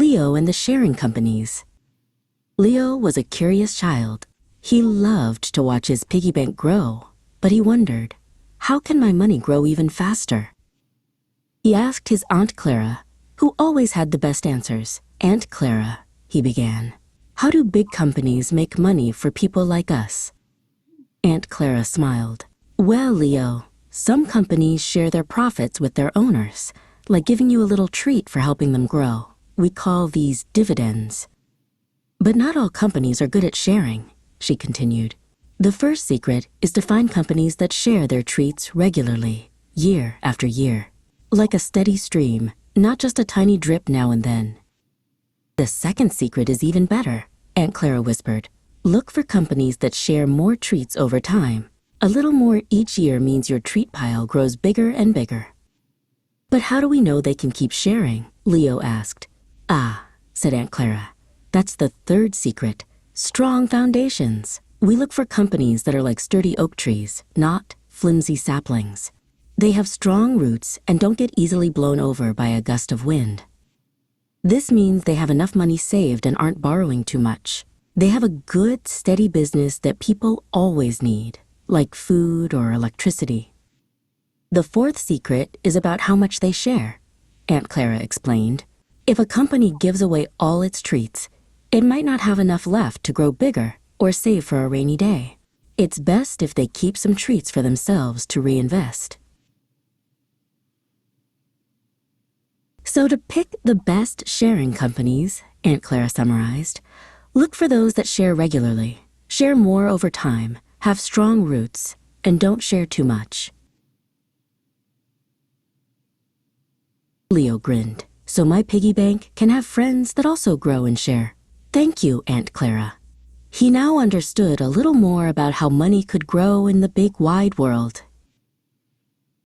Leo and the sharing companies. Leo was a curious child. He loved to watch his piggy bank grow, but he wondered, how can my money grow even faster? He asked his Aunt Clara, who always had the best answers. Aunt Clara, he began, how do big companies make money for people like us? Aunt Clara smiled. Well, Leo, some companies share their profits with their owners, like giving you a little treat for helping them grow. We call these dividends. But not all companies are good at sharing, she continued. The first secret is to find companies that share their treats regularly, year after year, like a steady stream, not just a tiny drip now and then. The second secret is even better, Aunt Clara whispered. Look for companies that share more treats over time. A little more each year means your treat pile grows bigger and bigger. But how do we know they can keep sharing? Leo asked. Ah, said Aunt Clara. That's the third secret. Strong foundations. We look for companies that are like sturdy oak trees, not flimsy saplings. They have strong roots and don't get easily blown over by a gust of wind. This means they have enough money saved and aren't borrowing too much. They have a good, steady business that people always need, like food or electricity. The fourth secret is about how much they share, Aunt Clara explained. If a company gives away all its treats, it might not have enough left to grow bigger or save for a rainy day. It's best if they keep some treats for themselves to reinvest. So to pick the best sharing companies, Aunt Clara summarized, look for those that share regularly, share more over time, have strong roots, and don't share too much. Leo grinned. So my piggy bank can have friends that also grow and share. Thank you, Aunt Clara. He now understood a little more about how money could grow in the big wide world.